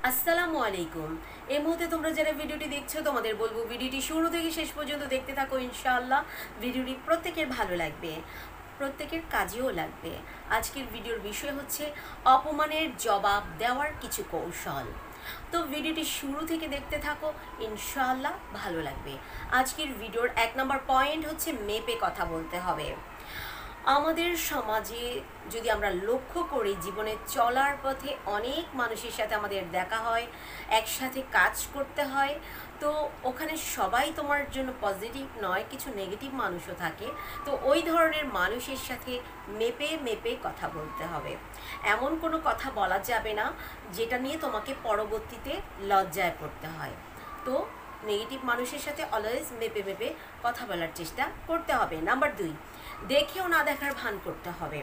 আসসালামু আলাইকুম। এই মুহূর্তে তোমরা যারা ভিডিওটি দেখছো তোমাদের বলবো ভিডিওটি শুরু থেকে শেষ পর্যন্ত দেখতে থাকো। ইনশাআল্লাহ ভিডিওটি প্রত্যেকের ভালো লাগবে, প্রত্যেকের কাজেও লাগবে। আজকের ভিডিওর বিষয় হচ্ছে অপমানের জবাব দেওয়ার কিছু কৌশল। তো ভিডিওটি শুরু থেকে দেখতে থাকো, ইনশাআল্লাহ ভালো লাগবে। আজকের ভিডিওর 1 নম্বর পয়েন্ট হচ্ছে মেপে কথা বলতে হবে। আমাদের সমাজে যদি আমরা লক্ষ্য করি, জীবনে চলার পথে অনেক মানুষের সাথে আমাদের দেখা হয়, একসাথে কাজ করতে হয়। তো ওখানে সবাই তোমার জন্য পজিটিভ নয়, কিছু নেগেটিভ মানুষও থাকে। তো ওই ধরনের মানুষের সাথে মেপে মেপে কথা বলতে হবে। এমন কোনো কথা বলা যাবে না যেটা নিয়ে তোমাকে পরবর্তীতে লজ্জায় পড়তে হয়। তো নেগেটিভ মানুষের সাথে অলওয়েজ মেপে মেপে কথা বলার চেষ্টা করতে হবে। নাম্বার 2, দেখেও না দেখার ভান করতে হবে।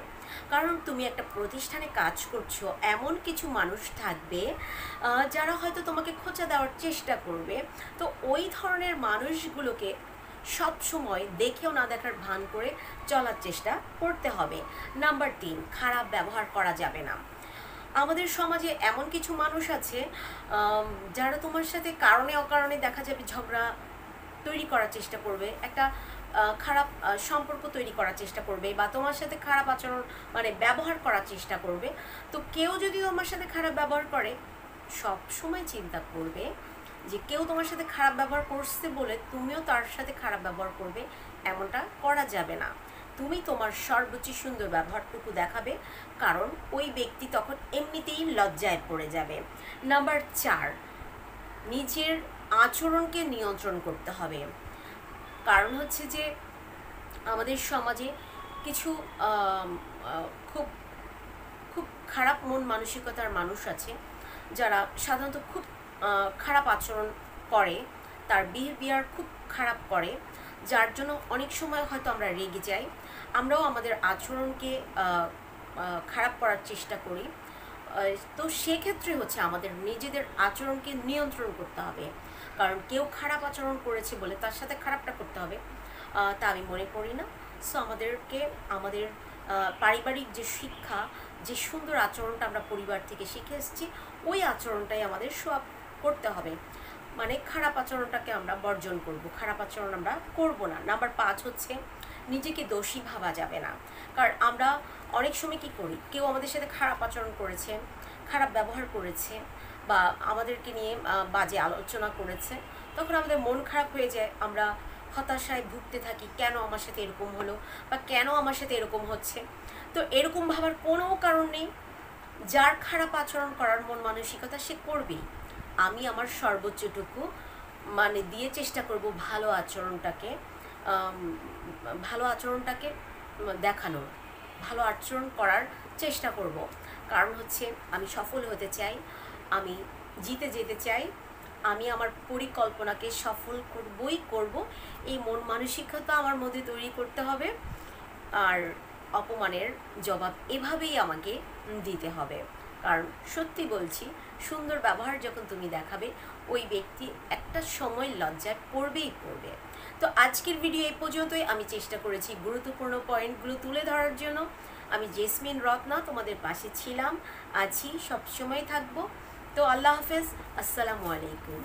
কারণ তুমি একটা প্রতিষ্ঠানে কাজ করছো, এমন কিছু মানুষ থাকবে যারা হয়তো তোমাকে খোঁচা দেওয়ার চেষ্টা করবে। তো ওই ধরনের মানুষগুলোকে সব সময় দেখেও না দেখার ভান করে চলার চেষ্টা করতে হবে। নাম্বার 3, খারাপ ব্যবহার করা যাবে না। আমাদের সমাজে এমন কিছু মানুষ আছে যারা তোমার সাথে কারণে অকারণে দেখা যাবে ঝগড়া তৈরি করার চেষ্টা করবে, একটা খারাপ সম্পর্ক তৈরি করার চেষ্টা করবে, বা তোমার সাথে খারাপ আচরণ ব্যবহার করার চেষ্টা করবে। তো কেউ যদি তোমার সাথে খারাপ ব্যবহার করে, সব সময় চিন্তা করবে যে কেউ তোমার সাথে খারাপ ব্যবহার করছে বলে তুমিও তার সাথে খারাপ ব্যবহার করবে, এমনটা করা যাবে না। তুমি তোমার সর্বোচ্চ সুন্দর ব্যবহারটুকু দেখাবে, কারণ ওই ব্যক্তি তখন এমনিতেই লজ্জায় পড়ে যাবে। নাম্বার 4, নিজের আচরণকে নিয়ন্ত্রণ করতে হবে। কারণ হচ্ছে যে আমাদের সমাজে কিছু খুব খুব খারাপ মন মানসিকতার মানুষ আছে, যারা সাধারণত খুব খারাপ আচরণ করে, তার বিহেভিয়ার খুব খারাপ করে, যার জন্য অনেক সময় হয়তো আমরা রেগে যাই, আমরাও আমাদের আচরণকে খারাপ করার চেষ্টা করি। তো সেক্ষেত্রে হচ্ছে আমাদের নিজেদের আচরণকে নিয়ন্ত্রণ করতে হবে। কারণ কেউ খারাপ আচরণ করেছে বলে তার সাথে খারাপটা করতে হবে তা আমি মনে করি না। সো আমাদেরকে আমাদের পারিবারিক যে শিক্ষা, যে সুন্দর আচরণটা আমরা পরিবার থেকে শিখে এসেছি, ওই আচরণটাই আমাদের সব করতে হবে। খারাপ আচরণটাকে আমরা বর্জন করব, খারাপ আচরণ আমরা করব না। নাম্বার 5 হচ্ছে নিজেকে দোষী ভাবা যাবে না। কারণ আমরা অনেক সময় কী করি, কেউ আমাদের সাথে খারাপ আচরণ করেছে, খারাপ ব্যবহার করেছে, বা আমাদেরকে নিয়ে বাজে আলোচনা করেছে, তখন আমাদের মন খারাপ হয়ে যায়, আমরা হতাশায় ভুগতে থাকি, কেন আমার সাথে এরকম হলো, বা কেন আমার সাথে এরকম হচ্ছে। তো এরকম ভাবার কোনো কারণ নেই। যার খারাপ আচরণ করার মন মানসিকতা, সে করবেই। আমি আমার সর্বোচ্চটুকু দিয়ে চেষ্টা করব ভালো আচরণটাকে দেখানোর, ভালো আচরণ করার চেষ্টা করব। কারণ হচ্ছে আমি সফল হতে চাই, আমি জিতে যেতে চাই, আমি আমার পরিকল্পনাকে সফল করব। এই মন মানসিকতা আমার মধ্যে তৈরি করতে হবে। আর অপমানের জবাব এভাবেই আমাকে দিতে হবে। কারণ সত্যি বলছি, সুন্দর ব্যবহার যখন তুমি দেখাবে, ওই ব্যক্তি একটা সময় লজ্জায় পড়বেই পড়বে। তো আজকের ভিডিও এই পর্যন্তই। আমি চেষ্টা করেছি গুরুত্বপূর্ণ পয়েন্টগুলো তুলে ধরার জন্য। আমি জেসমিন রত্না, তোমাদের পাশে ছিলাম, আছি, সবসময় থাকবো। তো আল্লাহ হাফেজ, আসসালামু আলাইকুম।